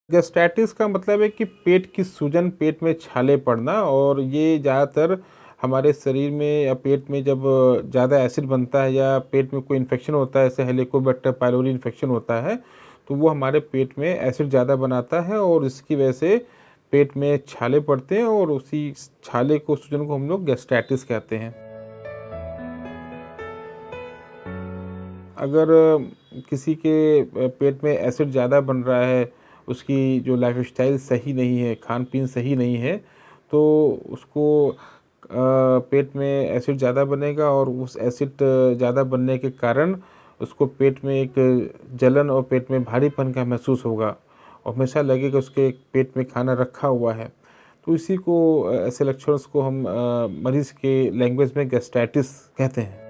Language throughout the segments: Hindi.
गैस्ट्राइटिस का मतलब है कि पेट की सूजन, पेट में छाले पड़ना, और ये ज़्यादातर हमारे शरीर में या पेट में जब ज़्यादा एसिड बनता है या पेट में कोई इन्फेक्शन होता है, जैसे हेलिकोबैक्टर पायलोरी इन्फेक्शन होता है, तो वो हमारे पेट में एसिड ज़्यादा बनाता है और इसकी वजह से पेट में छाले पड़ते हैं और उसी छाले को, सूजन को हम लोग गैस्ट्राइटिस कहते हैं। अगर किसी के पेट में एसिड ज़्यादा बन रहा है, उसकी जो लाइफ़स्टाइल सही नहीं है, खान-पीन सही नहीं है, तो उसको पेट में एसिड ज़्यादा बनेगा और उस एसिड ज़्यादा बनने के कारण उसको पेट में एक जलन और पेट में भारीपन का महसूस होगा और हमेशा लगेगा उसके पेट में खाना रखा हुआ है। तो इसी को ऐसे लक्षण को हम मरीज़ के लैंग्वेज में गैस्ट्राइटिस कहते हैं।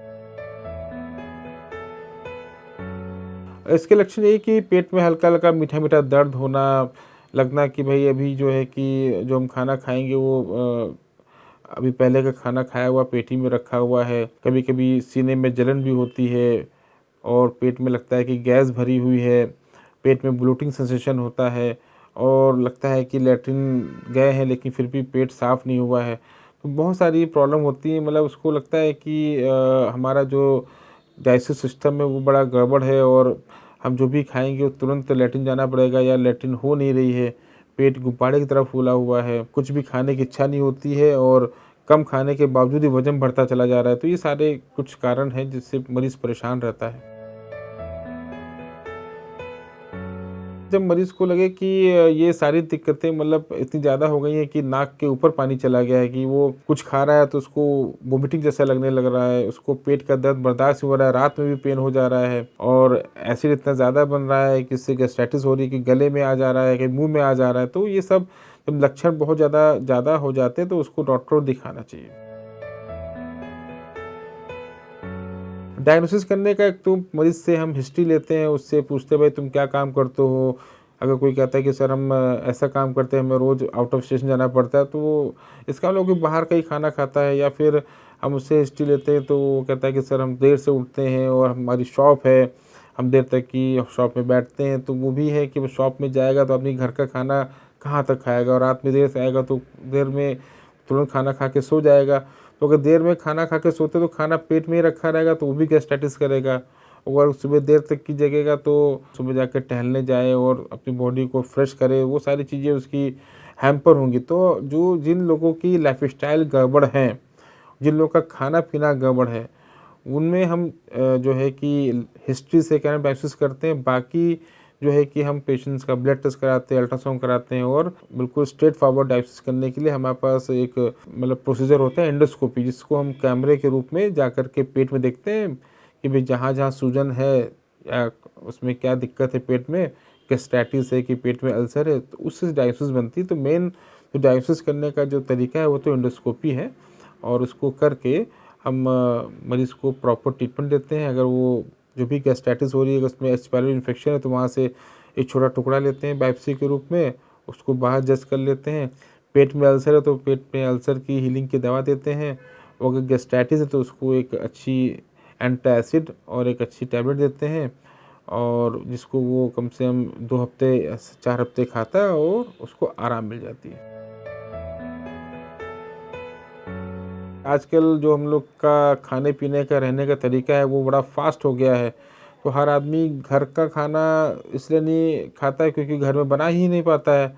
इसके लक्षण यही कि पेट में हल्का-हल्का मीठा-मीठा दर्द होना, लगना कि भई अभी जो है कि जो हम खाना खाएँगे वो अभी पहले का खाना खाया हुआ पेट ही में रखा हुआ है। कभी-कभी सीने में जलन भी होती है और पेट में लगता है कि गैस भरी हुई है, पेट में ब्लोटिंग सेंसेशन होता है और लगता है कि लैट्रिन गए हैं लेकिन फिर भी पेट साफ़ नहीं हुआ है। तो बहुत सारी प्रॉब्लम होती है, मतलब उसको लगता है कि हमारा जो डाइजेस्टिव सिस्टम है वो बड़ा गड़बड़ है और हम जो भी खाएँगे वो तुरंत लैट्रिन जाना पड़ेगा या लैट्रिन हो नहीं रही है, पेट गुब्बारे की तरह फूला हुआ है, कुछ भी खाने की इच्छा नहीं होती है और कम खाने के बावजूद ही वज़न बढ़ता चला जा रहा है। तो ये सारे कुछ कारण हैं जिससे मरीज़ परेशान रहता है। जब मरीज़ को लगे कि ये सारी दिक्कतें मतलब इतनी ज़्यादा हो गई हैं कि नाक के ऊपर पानी चला गया है, कि वो कुछ खा रहा है तो उसको वोमिटिंग जैसा लगने लग रहा है, उसको पेट का दर्द बर्दाश्त नहीं हो रहा है, रात में भी पेन हो जा रहा है और एसिड इतना ज़्यादा बन रहा है कि इससे गैस्ट्राइटिस हो रही है, कि गले में आ जा रहा है, कि मुँह में आ जा रहा है। तो ये सब जब लक्षण बहुत ज़्यादा ज़्यादा हो जाते हैं तो उसको डॉक्टर को दिखाना चाहिए। डायग्नोसिस करने का एक तो मरीज़ से हम हिस्ट्री लेते हैं, उससे पूछते हैं भाई तुम क्या काम करते हो? अगर कोई कहता है कि सर हम ऐसा काम करते हैं, हमें रोज़ आउट ऑफ स्टेशन जाना पड़ता है, तो वो इसका मतलब कि बाहर का ही खाना खाता है, या फिर हम उससे हिस्ट्री लेते हैं तो वो कहता है कि सर हम देर से उठते हैं और हमारी शॉप है, हम देर तक की शॉप में बैठते हैं, तो वो भी है कि वो शॉप में जाएगा तो अपनी घर का खाना कहाँ तक खाएगा और रात में देर से आएगा तो देर में तुरंत खाना खा के सो जाएगा। तो अगर देर में खाना खा के सोते तो खाना पेट में ही रखा रहेगा तो वो भी गैस्ट्राइटिस करेगा। अगर सुबह देर तक की जगेगा तो सुबह जाके टहलने जाए और अपनी बॉडी को फ्रेश करे, वो सारी चीज़ें उसकी हैम्पर होंगी। तो जो जिन लोगों की लाइफ़स्टाइल गड़बड़ है, जिन लोगों का खाना-पीना गड़बड़ है, उनमें हम जो है कि हिस्ट्री से क्या डायग्नोसिस करते हैं। बाकी जो है कि हम पेशेंट्स का ब्लड टेस्ट कराते हैं, अल्ट्रासाउंड कराते हैं और बिल्कुल स्ट्रेट फॉरवर्ड डायग्नोसिस करने के लिए हमारे पास एक मतलब प्रोसीजर होता है एंडोस्कोपी, जिसको हम कैमरे के रूप में जाकर के पेट में देखते हैं कि भाई जहाँ-जहाँ सूजन है या उसमें क्या दिक्कत है पेट में, गैस्ट्राइटिस है कि पेट में अल्सर है, तो उससे डायग्नोसिस बनती है। तो मेन जो डायग्नोसिस करने का जो तरीका है वो तो एंडोस्कोपी है और उसको करके हम मरीज़ को प्रॉपर ट्रीटमेंट देते हैं। अगर वो जो भी गैस्ट्राइटिस हो रही है, अगर उसमें एच पायलोरी इन्फेक्शन है तो वहाँ से एक छोटा टुकड़ा लेते हैं बायोप्सी के रूप में, उसको बाहर जज कर लेते हैं। पेट में अल्सर है तो पेट में अल्सर की हीलिंग की दवा देते हैं और अगर गैस्ट्राइटिस है तो उसको एक अच्छी एंटासिड और एक अच्छी टैबलेट देते हैं और जिसको वो कम से कम 2 हफ्ते 4 हफ्ते खाता है और उसको आराम मिल जाती है। आजकल जो हम लोग का खाने-पीने का, रहने का तरीका है वो बड़ा फ़ास्ट हो गया है। तो हर आदमी घर का खाना इसलिए नहीं खाता है क्योंकि घर में बना ही नहीं पाता है।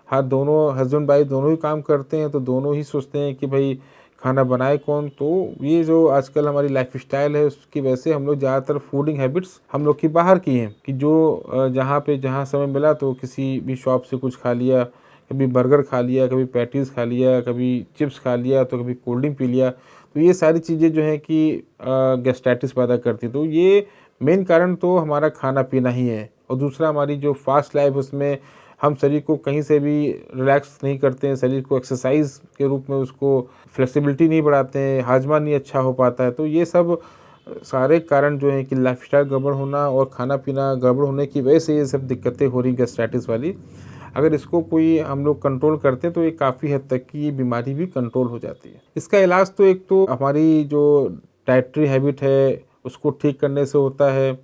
हर दोनों हस्बैंड वाइफ दोनों ही काम करते हैं तो दोनों ही सोचते हैं कि भई खाना बनाए कौन? तो ये जो आजकल हमारी लाइफ़स्टाइल है उसकी वजह से हम लोग ज़्यादातर फूडिंग हैबिट्स हम लोग की बाहर की हैं, कि जो जहाँ समय मिला तो किसी भी शॉप से कुछ खा लिया, कभी बर्गर खा लिया, कभी पैटीज़ खा लिया, कभी चिप्स खा लिया, तो कभी कोल्ड ड्रिंक पी लिया। तो ये सारी चीज़ें जो हैं कि गैस्ट्राइटिस पैदा करती हैं। तो ये मेन कारण तो हमारा खाना-पीना ही है और दूसरा हमारी जो फ़ास्ट लाइफ़ उसमें हम शरीर को कहीं से भी रिलैक्स नहीं करते हैं, शरीर को एक्सरसाइज़ के रूप में उसको फ्लेक्सिबिलिटी नहीं बढ़ाते हैं, हाजमा नहीं अच्छा हो पाता है। तो ये सब सारे कारण जो हैं कि लाइफ़स्टाइल गड़बड़ होना और खाना-पीना गड़बड़ होने की वजह से ये सब दिक्कतें हो रही हैं गैस्ट्राइटिस वाली। अगर इसको कोई हम लोग कंट्रोल करते हैं तो ये काफ़ी हद तक की ये बीमारी भी कंट्रोल हो जाती है। इसका इलाज तो एक तो हमारी जो डाइटरी हैबिट है उसको ठीक करने से होता है,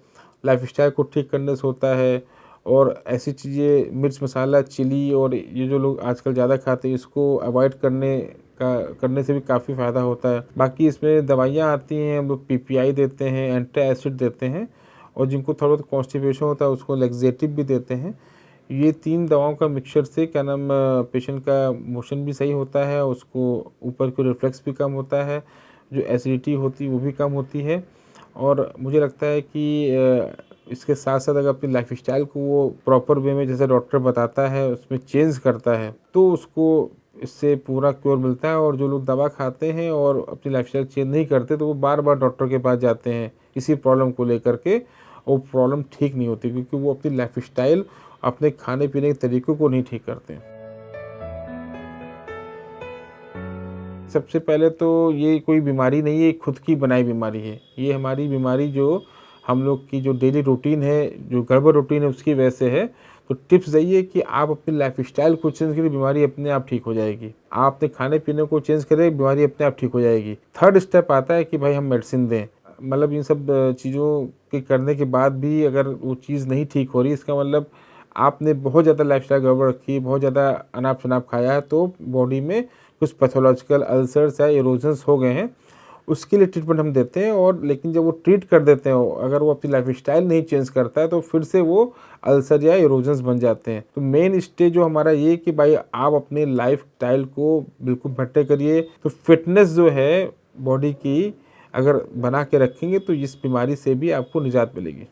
लाइफ़स्टाइल को ठीक करने से होता है और ऐसी चीज़ें मिर्च मसाला चिली और ये जो लोग आजकल ज़्यादा खाते हैं इसको अवॉइड करने से भी काफ़ी फ़ायदा होता है। बाकी इसमें दवाइयाँ आती हैं, हम लोग पीपीआई देते हैं, एंटी एसिड देते हैं और जिनको थोड़ा बहुत कॉन्स्टिपेशन होता है उसको लैक्सेटिव भी देते हैं। ये 3 दवाओं का मिक्सचर से क्या नाम पेशेंट का मोशन भी सही होता है, उसको ऊपर की रिफ्लक्स भी कम होता है, जो एसिडिटी होती है वो भी कम होती है। और मुझे लगता है कि इसके साथ-साथ अगर अपनी लाइफ़स्टाइल को वो प्रॉपर वे में जैसे डॉक्टर बताता है उसमें चेंज करता है, तो उसको इससे पूरा क्योर मिलता है। और जो लोग दवा खाते हैं और अपनी लाइफ़स्टाइल चेंज नहीं करते, तो वो बार-बार डॉक्टर के पास जाते हैं इसी प्रॉब्लम को लेकर के, और प्रॉब्लम ठीक नहीं होती क्योंकि वो अपनी लाइफ़स्टाइल, अपने खाने-पीने के तरीकों को नहीं ठीक करते हैं। सबसे पहले तो ये कोई बीमारी नहीं है, ये खुद की बनाई बीमारी है। ये हमारी बीमारी जो हम लोग की जो डेली रूटीन है, जो गड़बड़ रूटीन है उसकी वजह से है। तो टिप्स यही है कि आप अपनी लाइफ़स्टाइल को चेंज करिए, बीमारी अपने आप ठीक हो जाएगी। आप अपने खाने-पीने को चेंज करें, बीमारी अपने आप ठीक हो जाएगी। थर्ड स्टेप आता है कि भाई हम मेडिसिन दें। मतलब इन सब चीज़ों के करने के बाद भी अगर वो चीज़ नहीं ठीक हो रही, इसका मतलब आपने बहुत ज़्यादा लाइफ़स्टाइल गड़बड़ रखी है, बहुत ज़्यादा अनाप-शनाप खाया है, तो बॉडी में कुछ पैथोलॉजिकल अल्सर्स या इरोजन्स हो गए हैं, उसके लिए ट्रीटमेंट हम देते हैं। और लेकिन जब वो ट्रीट कर देते हैं, अगर वो अपनी लाइफ़स्टाइल नहीं चेंज करता है, तो फिर से वो अल्सर या इरोजन्स बन जाते हैं। तो मेन स्टेज जो हमारा ये है कि भाई आप अपने लाइफ़स्टाइल को बिल्कुल बेटर करिए, तो फ़िटनेस जो है बॉडी की अगर बना के रखेंगे, तो इस बीमारी से भी आपको निजात मिलेगी।